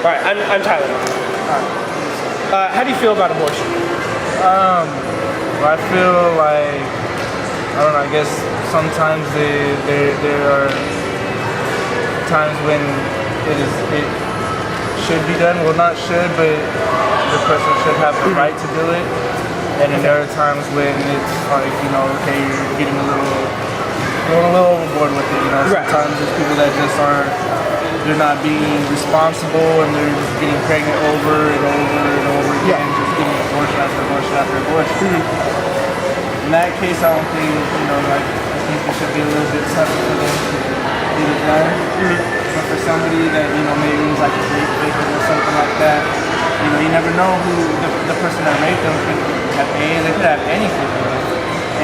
All right, I'm Tyler. How do you feel about abortion? I feel like, I don't know, I guess sometimes there are times when it should be done. Well, not should, but the person should have the right to do it. And then there are times when it's like, okay, you're getting going a little overboard with it, Sometimes there's people that just they're not being responsible and they're just getting pregnant over and over and over again, just getting abortion after abortion after abortion. In that case, I don't think, I think there should be a little bit something for them to get it done. But for somebody that, maybe was like a rape victim or something like that, you never know who the person that raped them could have AIDS, they could have anything.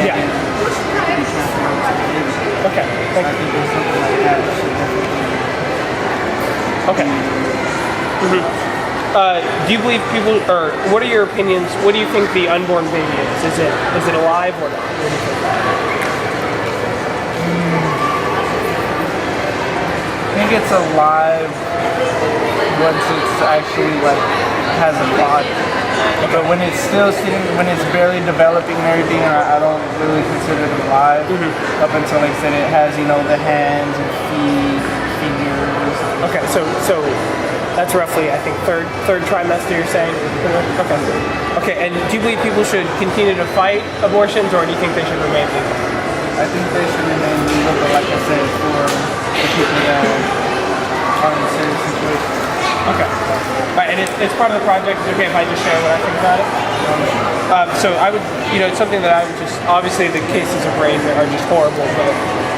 And it could be transferred to the baby. Okay. So I think there's something like that that should definitely. Okay. Do you believe people, or what are your opinions? What do you think the unborn baby is? Is it alive or not? What do you think? I think it's alive once it's actually has a body. But when it's still sitting, when it's barely developing and everything, I don't really consider it alive. Up until, like I said, it has, the hands and feet, fingers. Okay, so that's roughly, I think, third trimester, you're saying? Okay. Okay, and do you believe people should continue to fight abortions, or do you think they should remain legal? I think they should remain legal, but like I said, for the people that are in serious situations. Okay. All right, and it's part of the project. Is it okay if I just share what I think about it? So I would, it's something that I would just, obviously the cases of rape are just horrible,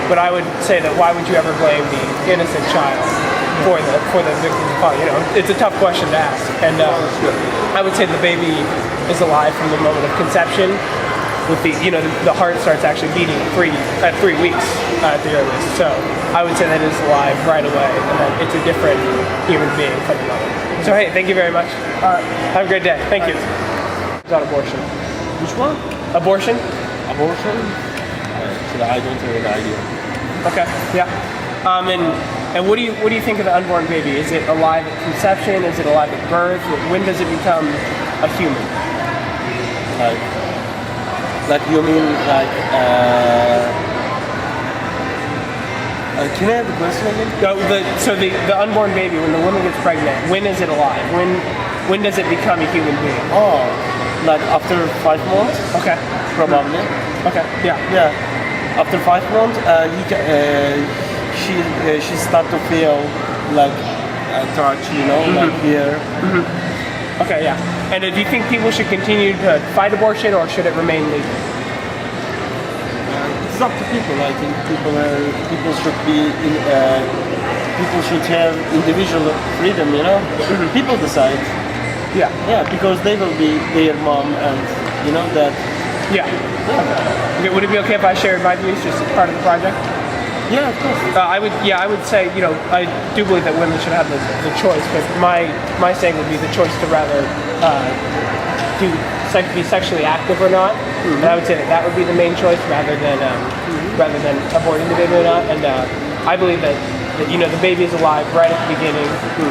but I would say that why would you ever blame the innocent child for the victim's fault? It's a tough question to ask, and I would say the baby is alive from the moment of conception. With the heart starts actually beating at 3 weeks at the earliest. So I would say that it's alive right away, and that it's a different human being from the mother. So hey, thank you very much. Have a great day. Thank you. About abortion. Which one? Abortion? Abortion? I don't have an idea. Okay. Yeah. And what do you think of the unborn baby? Is it alive at conception? Is it alive at birth? When does it become a human? Like you mean can I have the question again? So the unborn baby, when the woman gets pregnant, when is it alive? When does it become a human being? Oh, like after 5 months? Okay. Probably. Okay. Yeah. Yeah. After 5 months, she start to feel like a touch, like here. Okay, yeah. And do you think people should continue to fight abortion, or should it remain legal? It's up to people. I think people should be people should have individual freedom. People decide. Yeah. Yeah, because they will be their mom, and that. Yeah. Okay. Would it be okay if I shared my views just as part of the project? Yeah, of course. I would say, I do believe that women should have the choice, but my saying would be the choice to rather be sexually active or not. And I would say that would be the main choice rather than aborting the baby or not. And I believe that the baby is alive right at the beginning,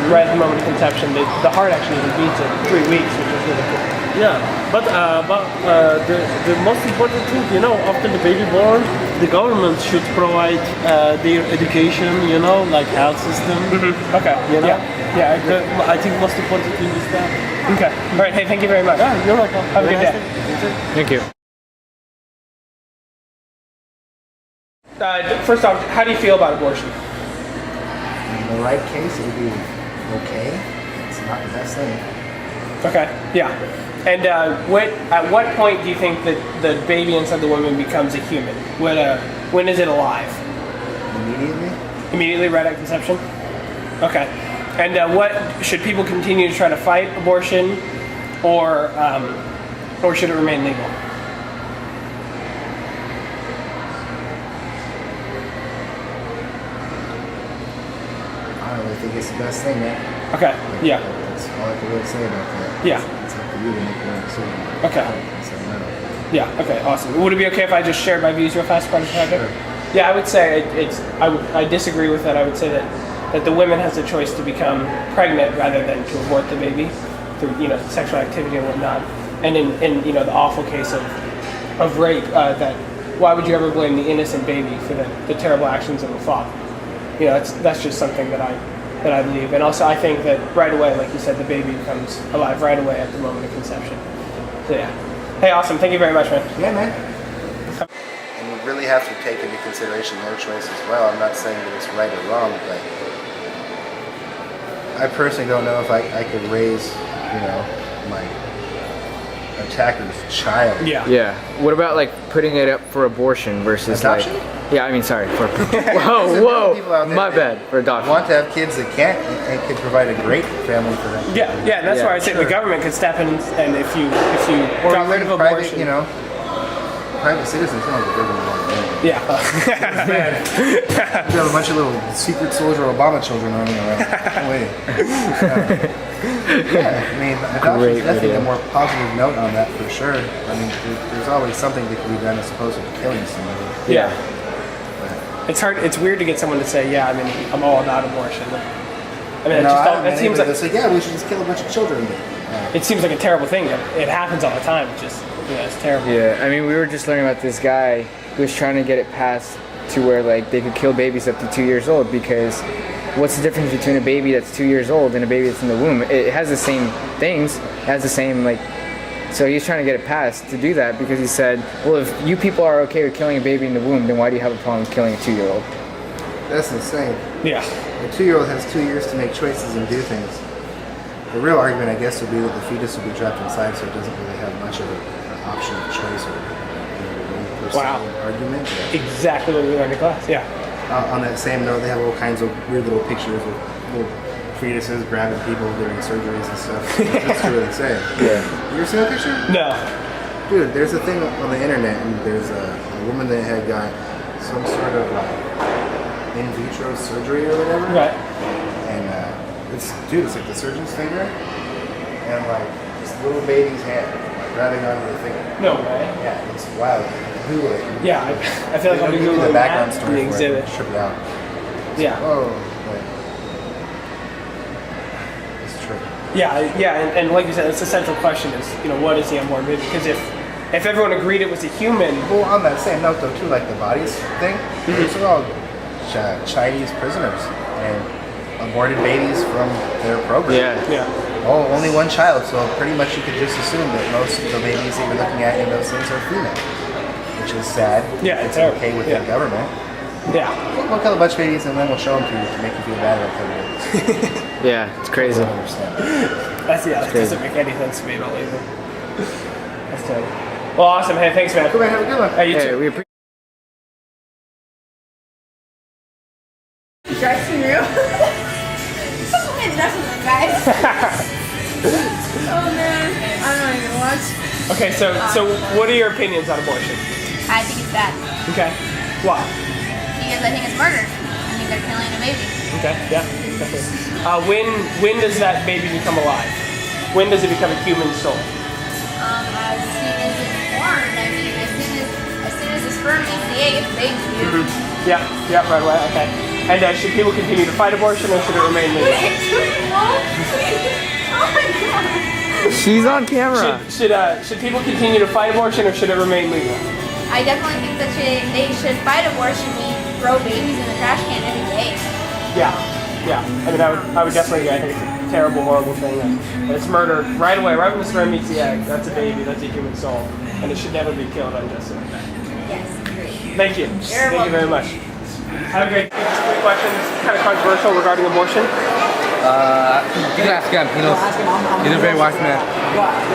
right at the moment of conception. The heart actually even beats at 3 weeks, which is really cool. Yeah, but the most important thing, after the baby born, the government should provide their education, like health system. Okay. Yeah, I agree. I think most important thing is that. Okay. All right. Hey, thank you very much. Yeah, you're welcome. Have a good day. Thank you. First off, how do you feel about abortion? In the right case, it would be okay. It's not the best thing. Okay. Yeah. And at what point do you think that the baby inside the woman becomes a human? When is it alive? Immediately? Immediately, right at conception? Okay. And what should people continue to try to fight abortion, or should it remain legal? I don't really think it's the best thing, man. Okay. Yeah. That's all I can really say about that. Yeah. It's up to you to make your own decision. Okay. So, no. Yeah. Okay. Awesome. Would it be okay if I just shared my views real fast, part of the project? Sure. Yeah, I would say I disagree with that. I would say that that the woman has the choice to become pregnant rather than to abort the baby through sexual activity and whatnot. And in the awful case of rape, that why would you ever blame the innocent baby for the terrible actions of the father? That's just something that I believe. And also I think that right away, like you said, the baby becomes alive right away at the moment of conception. So yeah. Hey, awesome. Thank you very much, man. Yeah, man. And you really have to take into consideration their choice as well. I'm not saying that it's right or wrong, but I personally don't know if I could raise, my attacker's child. Yeah. What about like putting it up for abortion versus adoption? Yeah, I mean, sorry. For whoa, my bad. For adoption. Want to have kids that can't and could provide a great family for them. Yeah, and that's why I say the government could step in, and if you got rid of private, abortion, private citizens don't have a big one. yeah. You have a bunch of little secret soldier Obama children running around. Wait. Yeah, I mean, adoption is definitely a more positive note on that for sure. I mean, there's always something that can be done as opposed to killing somebody. Yeah. It's hard. It's weird to get someone to say, "Yeah, I mean, I'm all about abortion." I mean, it seems like yeah, we should just kill a bunch of children. It seems like a terrible thing. It happens all the time. It's just, it's terrible. Yeah, I mean, we were just learning about this guy who was trying to get it passed to where like they could kill babies up to 2 years old, because what's the difference between a baby that's 2 years old and a baby that's in the womb? It has the same things, it has the same so he's trying to get it passed to do that, because he said, well, if you people are okay with killing a baby in the womb, then why do you have a problem with killing a 2-year-old? That's insane. Yeah. A 2-year-old has 2 years to make choices and do things. The real argument, I guess, would be that the fetus would be trapped inside, so it doesn't really have much of an option of choice or argument. Yeah. Exactly what we learned in class. Yeah. On that same note, they have all kinds of weird little pictures of little fetuses grabbing people during surgeries and stuff. That's really insane. Yeah. You ever seen that picture? No. Dude, there's a thing on the internet, and there's a woman that had got some sort of in vitro surgery or whatever. Right. And it's like the surgeon's finger, and like this little baby's hand grabbing onto the finger. No way. Yeah, it's wild. Google it. Yeah, I feel like I'll be Google googling the background that story in the for it. exhibit. Strip it out. Yeah. Oh, wait. It's true. Yeah, and like you said, it's the central question is, what is the unborn baby? Because if everyone agreed it was a human, Well, on that same note though, too, like the bodies thing, these are all Chinese prisoners and aborted babies from their program. yeah, Oh, only one child, so pretty much you could just assume that most of the babies that you're looking at in those things are female, which is sad. Yeah, it's terrible. okay with Yeah. the government. yeah. We'll kill a bunch of babies and then we'll show them to you to make you feel bad about killing babies. Yeah, it's crazy. I don't understand. That doesn't make any sense to me at all either. That's terrible. Well, awesome. Hey, thanks, man. Cool, man. Have a good one. Hey, you Hey, too. we appreciate. Dressing room. Enough of them, guys. Oh man, I'm not even watch. Okay, so what are your opinions on abortion? I think it's bad Okay. Why? because I think it's murder. I think they're killing a baby. Okay. Yeah. Definitely. When does that baby become alive? When does it become a human soul? As soon as it's born. I mean, as soon as the sperm meets the egg, it's a baby. Yeah. Right away. Okay. And should people continue to fight abortion, or should it remain legal? Oh my god. She's on camera. Should people continue to fight abortion, or should it remain legal? I definitely think that they should fight abortion. We throw babies in the trash can every day. Yeah. I mean, I would definitely agree. I think it's a terrible, horrible thing. And it's murder right away, right when the sperm meets the egg. That's a baby. That's a human soul, and it should never be killed unjustly like that. Yes, great. Thank you. Thank you very much. Have a great day. Just 3 questions, kind of controversial regarding abortion. You can ask him. He knows. He's a very wise man.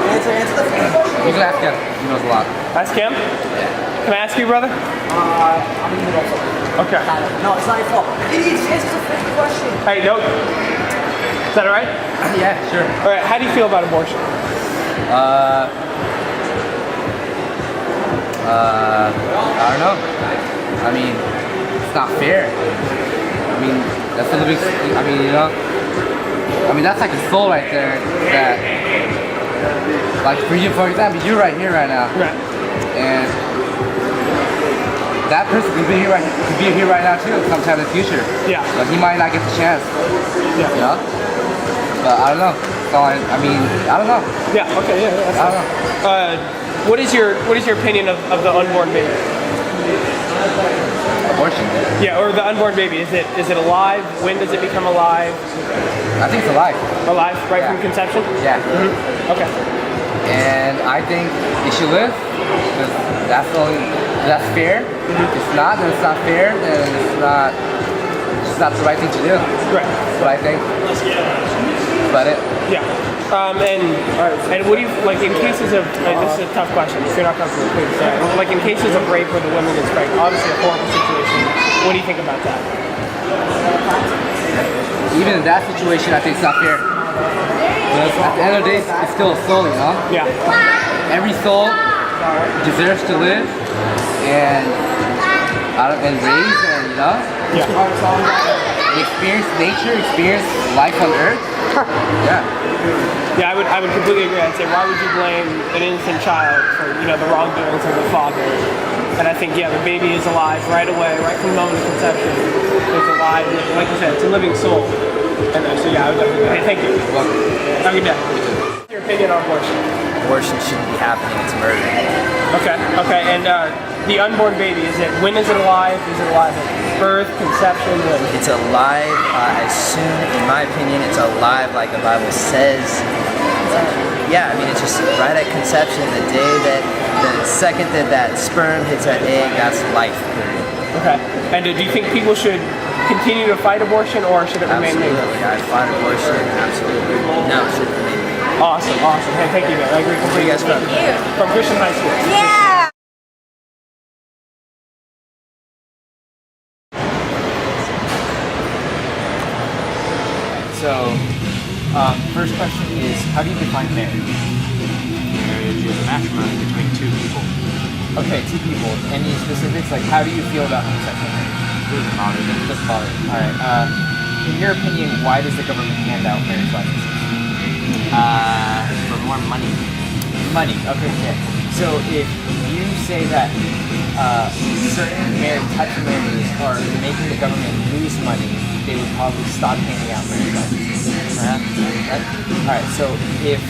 You can ask him. He knows a lot. Ask him? Can I ask you, brother? I'm in the middle of something. Okay. No, it's not your fault. It's a freaking question. Hey, no. Is that all right? Yeah, sure. All right. How do you feel about abortion? I don't know. I mean, it's not fair. I mean, that's a living. I mean, I mean, that's like a soul right there. That, like for you, for example, you're right here right now, Right. and that person could be here right now too, sometime in the future. Yeah. But he might not get the chance. Yeah. You know? But I don't know. So I mean, I don't know. Yeah. Okay. Yeah. That's I don't know. What is your opinion of the unborn baby? Abortion. Yeah, or the unborn baby. Is it alive? When does it become alive? I think it's alive. Alive, right Yeah. from conception? Yeah. Okay. And I think it should live. Because that's fair. If it's not, then it's not fair. Then it's not the right thing to do. Right. That's what I think. That's about it. Yeah. And what do you like in cases of? This is a tough question. If you're not comfortable, please say. Like in cases of rape where the woman is pregnant, obviously a horrible situation. What do you think about that? Even in that situation, I think it's not fair. Because at the end of the day, it's still a soul, you know? Yeah. Every soul deserves to live and raise and, you know? Yeah. And experience nature, experience life on earth. Yeah. Yeah, I would completely agree. I'd say, why would you blame an innocent child for the wrongdoings of the father? And I think, yeah, the baby is alive right away, right from the moment of conception. It's alive, like you said, it's a living soul. And so yeah, I would definitely. Hey, thank you. You're welcome. Have a good day. What's your opinion on abortion? Abortion shouldn't be happening. It's murder. Okay. And the unborn baby, when is it alive? Is it alive at birth, conception? When? It's alive as soon, in my opinion, it's alive like the Bible says. Yeah, I mean, it's just right at conception, the second that sperm hits that egg, that's life, period. Okay. And do you think people should continue to fight abortion, or should it remain legal? Absolutely. I fight abortion, absolutely. No, it should remain legal. Awesome. Hey, thank you, man. I agree completely. Where you guys from? From Christian High School. Yeah. So, first question is, how do you define marriage? Marriage is a matrimony between two people. Okay, two people. Any specifics? Like, how do you feel about homosexual marriage? Doesn't bother me. Doesn't bother you. All right. In your opinion, why does the government hand out marriage licenses? For more money. Money. Okay. Yeah. So if you say that certain types of marriages are making the government lose money, they would probably stop handing out marriage licenses. Right? All right. So if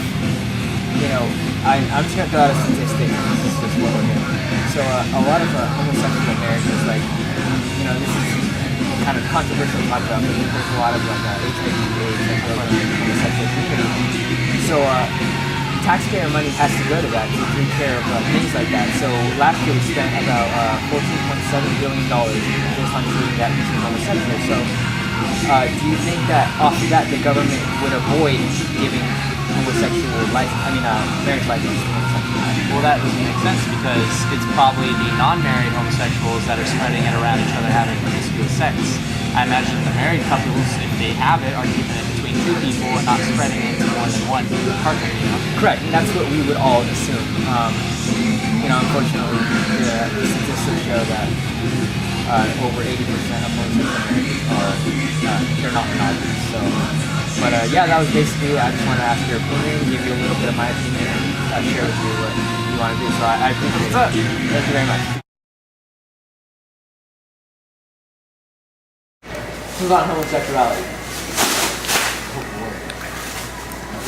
I'm just gonna throw out a statistic. This is just what we're doing. So a lot of homosexual marriages, like this is kind of controversial to talk about, but there's a lot of HIV/AIDS in the homosexual community. So taxpayer money has to go to that to take care of things like that. So last year we spent about $14.7 billion just on treating that between homosexuals. So do you think that off of that the government would avoid giving marriage license to homosexuals? Well, that doesn't make sense because it's probably the non-married homosexuals that are spreading it around each other having promiscuous sex. I imagine the married couples, if they have it, are keeping it between two people and not spreading it to more than one partner, Correct, and that's what we would all assume. Unfortunately, the statistics show that over 80% of homosexual marriages they're not monogamous. So, but that was basically, I just want to ask your opinion, give you a little bit of my opinion, and share with you what you want to do. So I appreciate it. Thank you very much. This is on homosexuality.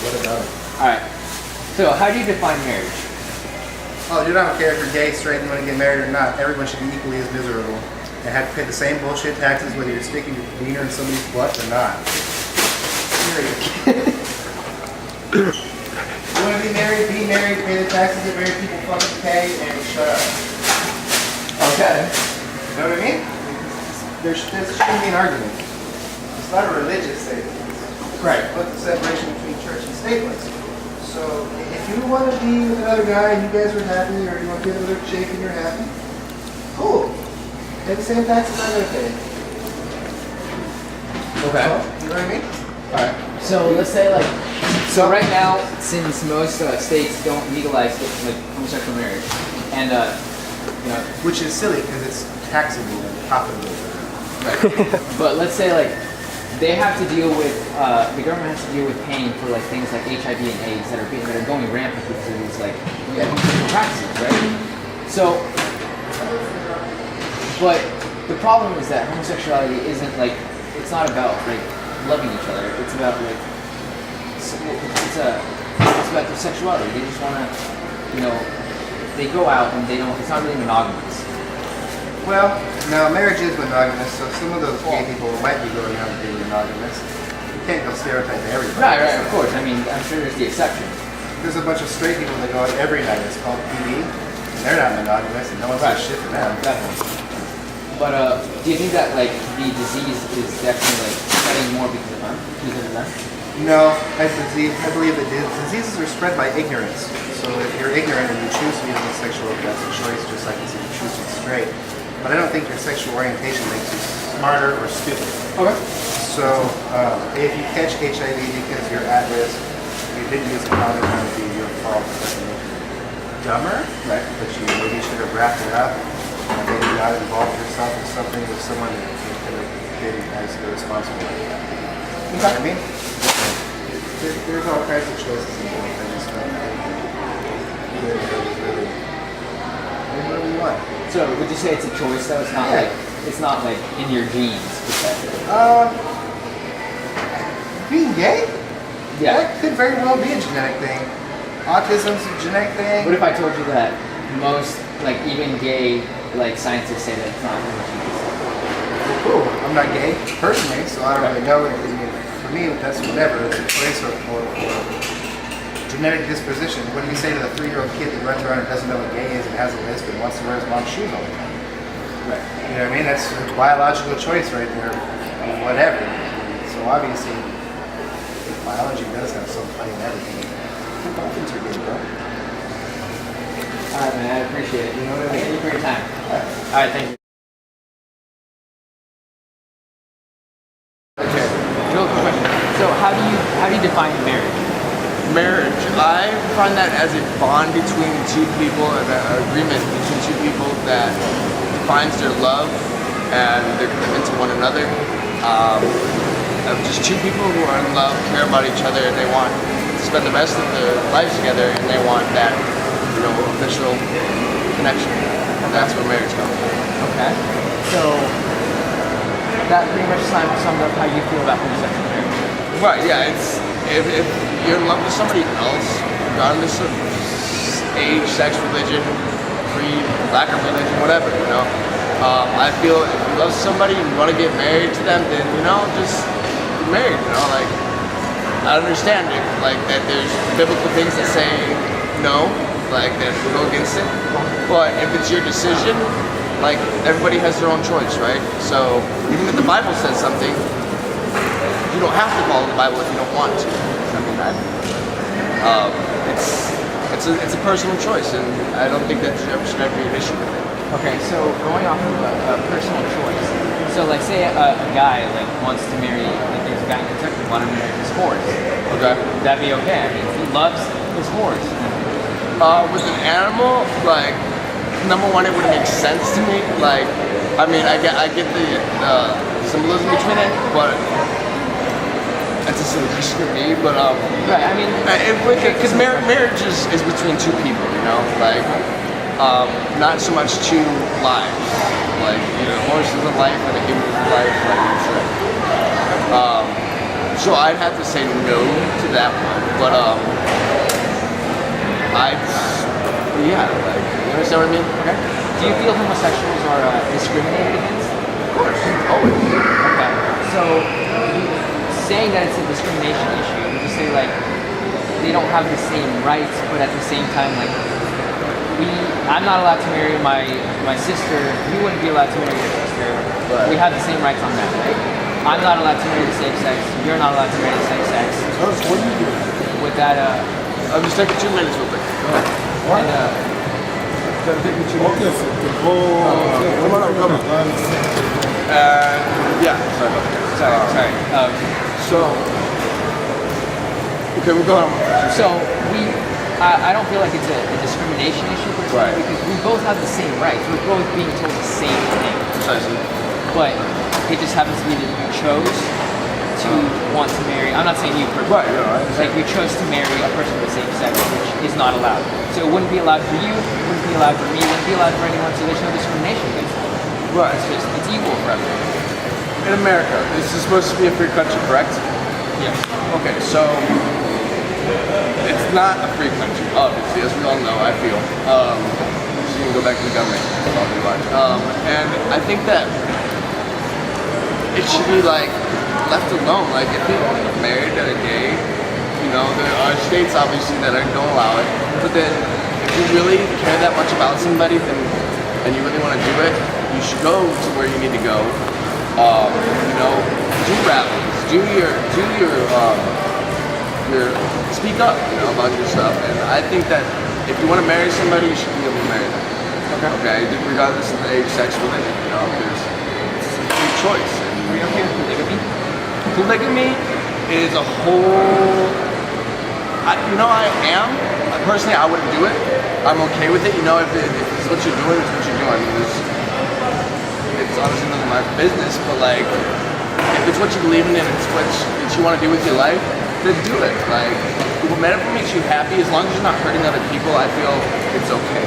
What about it? Alright. So, how do you define marriage? Oh, dude, I don't care if you're gay, straight, and want to get married or not. Everyone should be equally as miserable and have to pay the same bullshit taxes whether you're sticking your wiener in somebody's butt or not. Period. You want to be married, pay the taxes that married people fucking pay, and shut up. Okay. You know what I mean? There shouldn't be an argument. It's not a religious thing. Right. But the separation between church and stateless. So if you want to be with another guy and you guys are happy, or you want to get another chick and you're happy, cool. Pay the same taxes I'm going to pay. Okay. You know what I mean? Alright. So let's say so right now, since most states don't legalize homosexual marriage, and which is silly because it's taxable and profitable. Right. But let's say they have to deal with the government has to deal with paying for things like HIV and AIDS that are going rampant because of these homosexual practices, right? So But the problem is that homosexuality isn't like, it's not about like loving each other. It's about like, it's about their sexuality. They just want to, they go out and they don't, it's not really monogamous. Well, no, marriage is monogamous, so some of those gay people might be going out and being monogamous. You can't go stereotype everybody. Right, of course. I mean, I'm sure there's the exception. There's a bunch of straight people that go out every night. It's called PB. And they're not monogamous, and no one's got shit for them. Definitely. But do you think that like the disease is definitely like spreading more because of them? No, I believe that diseases are spread by ignorance. So if you're ignorant and you choose to be homosexual, that's a choice, just like if you choose to be straight. But I don't think your sexual orientation makes you smarter or stupid. Okay. So if you catch HIV because you're at risk, you didn't use a condom, that would be your fault. It doesn't make you dumber, right? But you maybe should have wrapped it up and maybe not involved yourself in something with someone that you could have been as irresponsible. You know what I mean? There's all kinds of choices in life. I just don't think really whatever you want. So would you say it's a choice though? It's not like in your genes, especially. Being gay? Yeah. That could very well be a genetic thing. Autism's a genetic thing. What if I told you that most, like even gay, like scientists say that it's not in your genes? Cool. I'm not gay personally, so I don't really know. For me, that's whatever. It's a choice or genetic disposition. What do you say to the 3-year-old kid that runs around and doesn't know what gay is and has a lisp and wants to wear his mom's shoes all the time? Right. You know what I mean? That's a biological choice right there. Whatever. So obviously, biology does have some play in everything. Dolphins are good, bro. Alright, man, I appreciate it. You know what I mean? Thank you for your time. Alright, thank you. Okay, real quick question. So how do you define marriage? Marriage, I find that as a bond between two people and an agreement between two people that defines their love and their commitment to one another. Of just two people who are in love, care about each other, and they want to spend the rest of their lives together, and they want that, official connection. And that's where marriage comes from. Okay. So that pretty much sums up how you feel about homosexual marriage. Right, yeah, it's if you're in love with somebody else, regardless of age, sex, religion, creed, lack of religion, whatever, I feel if you love somebody and you want to get married to them, then, just get married, like, I understand it, like, that there's biblical things that say no, like, that go against it, but if it's your decision, like, everybody has their own choice, right? So, even if the Bible says something, you don't have to follow the Bible if you don't want to. I mean, it's a personal choice, and I don't think that should ever be an issue with it. Okay, so going off of a personal choice, so like say a guy like wants to marry, like there's a guy in Kentucky who wants to marry his horse. Okay. That'd be okay. I mean, he loves his horse. With an animal, like, number one, it would make sense to me. Like, I mean, I get the symbolism between it, but that's a solution to me. But right. I mean, because marriage is between two people, like. Not so much two lives, like, horse is a life and a human is a life, like you said. So I'd have to say no to that one, but yeah, like, you understand what I mean? Okay. Do you feel homosexuals are discriminated against? Of course, always. Okay. So saying that it's a discrimination issue, would you say like they don't have the same rights, but at the same time, like, I'm not allowed to marry my sister. You wouldn't be allowed to marry your sister. Right. We have the same rights on that, right? I'm not allowed to marry the same sex. You're not allowed to marry the same sex. What do you do? With that, I'm just taking 2 minutes real quick. What? And, Come on. Yeah. sorry. Okay, we're going. So I don't feel like it's a discrimination issue per se, Right. because we both have the same rights. We're both being told the same thing. Precisely. But it just happens to be that you chose to want to marry. I'm not saying you personally. Right, yeah, It's like you chose to marry a person of the same sex, which is not allowed. So it wouldn't be allowed for you, it wouldn't be allowed for me, it wouldn't be allowed for anyone, so there's no discrimination against them. Right. It's equal for everyone. In America, this is supposed to be a free country, correct? Yes. Okay, so it's not a free country, obviously, as we all know, I feel. So you can go back to the government all you like. And I think that it should be like left alone. Like if people want to get married that are gay, you know, there are states obviously that don't allow it. But then if you really care that much about somebody then and you really want to do it, you should go to where you need to go. You know, do rallies, do your speak up, you know, about your stuff. And I think that if you want to marry somebody, you should be able to marry them. Okay. Regardless of the age, sex, religion, you know, because it's a free choice. Are you okay with polygamy? Polygamy is a whole. I am. Personally, I wouldn't do it. I'm okay with it. You know, if it's what you're doing, it's what you're doing. I mean, it's honestly none of my business, but like, if it's what you believe in and it's what you want to do with your life, then do it. Like, whatever makes you happy, as long as you're not hurting other people, I feel it's okay.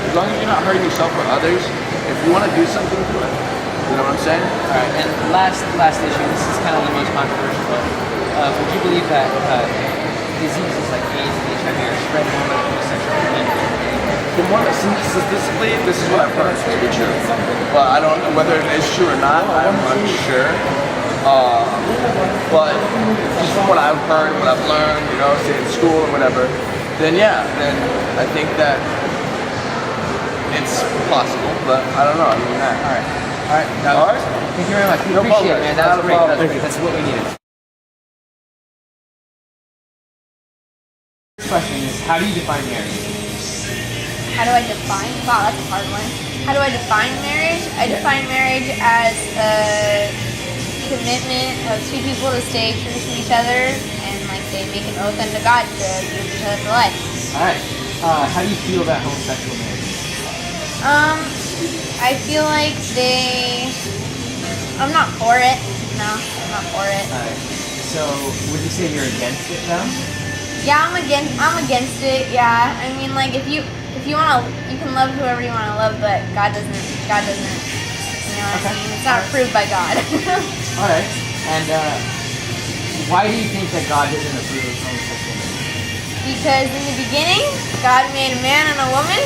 As long as you're not hurting yourself or others, if you want to do something, do it. You know what I'm saying? All right, and last issue, this is kind of the most controversial, but would you believe that diseases like AIDS and HIV are spread more by homosexual men? From what statistically, this is what I've heard to be true. But I don't know whether it is true or not, I'm unsure. But just from what I've heard, what I've learned, you know, say in school or whatever, then yeah, then I think that it's possible, but I don't know. I mean, that. All right. Thank you very much. We appreciate it, man. That was great. That's what we needed. First question is, how do you define marriage? How do I define? Wow, that's a hard one. How do I define marriage? I define marriage as a commitment of two people to stay true to each other and like they make an oath unto God to be with each other for life. All right. How do you feel about homosexual marriage? I feel like I'm not for it. No, I'm not for it. All right. So, would you say you're against it though? Yeah, I'm against it. Yeah, I mean, like if you want to, you can love whoever you want to love, but God doesn't. You know what I mean? It's not approved by God. All right. And why do you think that God doesn't approve of homosexual marriage? Because in the beginning, God made a man and a woman.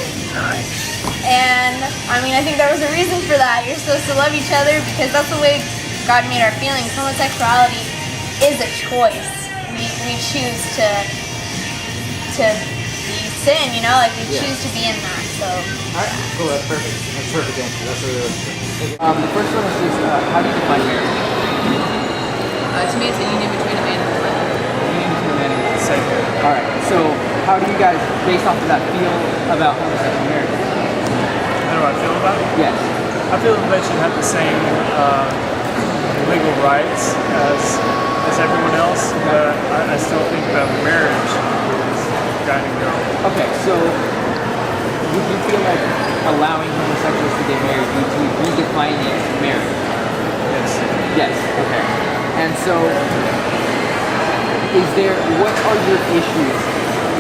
And I mean, I think there was a reason for that. You're supposed to love each other because that's the way God made our feelings. Homosexuality is a choice. We choose to be sin, you know, like we choose to be in that. So. All right, cool. That's perfect. That's a perfect answer. That's really good. The first one is how do you define marriage? To me, it's a union between a man and a woman. Union between a man and a woman. Same here. All right. So, how do you guys, based off of that, feel about homosexual marriage? How do I feel about it? Yes. I feel that they should have the same legal rights as everyone else, but I still think that marriage is guy and girl. Okay, so would you feel like allowing homosexuals to get married would be redefining marriage? Yes. Yes. Okay. And so, what are your issues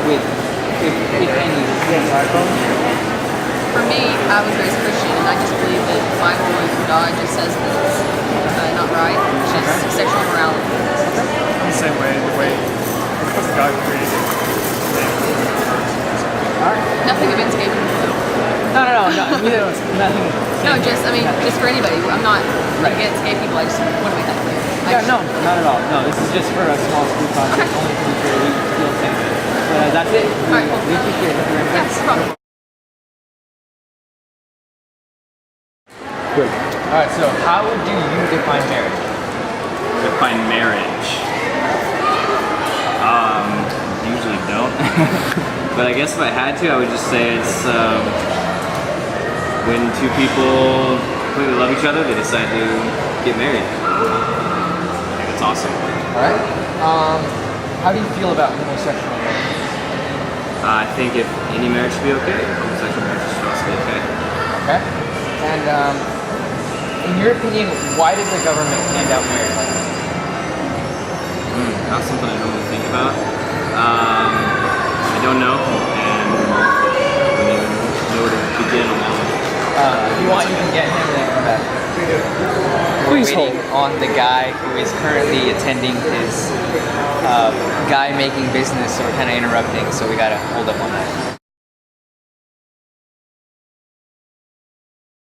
with, if any? For me, I was raised Christian, and I just believe that the Bible and God just says that it's not right, which is sexual immorality. I'm the same way, the way God created it. Nothing against gay people, though. No, nothing. No, just for anybody. I'm not against gay people. I just want to make that clear. No, not at all. No, this is just for a small school project, only to make sure we feel safe. But that's it. All right, cool. We appreciate it. Thank you very much. Yes, no problem. Good. All right. So, how do you define marriage? Define marriage. Usually don't. But I guess if I had to, I would just say it's when two people completely love each other, they decide to get married. I think it's awesome. All right. How do you feel about homosexual marriage? I think if any marriage should be okay, homosexual marriage should also be okay. Okay. And in your opinion, why does the government hand out marriage licenses? Not something I normally think about. I don't know, and I don't even know where to begin on that one. If you want, you can get him and then come back. we're Please waiting on the guy who is currently attending his guy making business, so we're kind of interrupting, so we gotta hold up on that.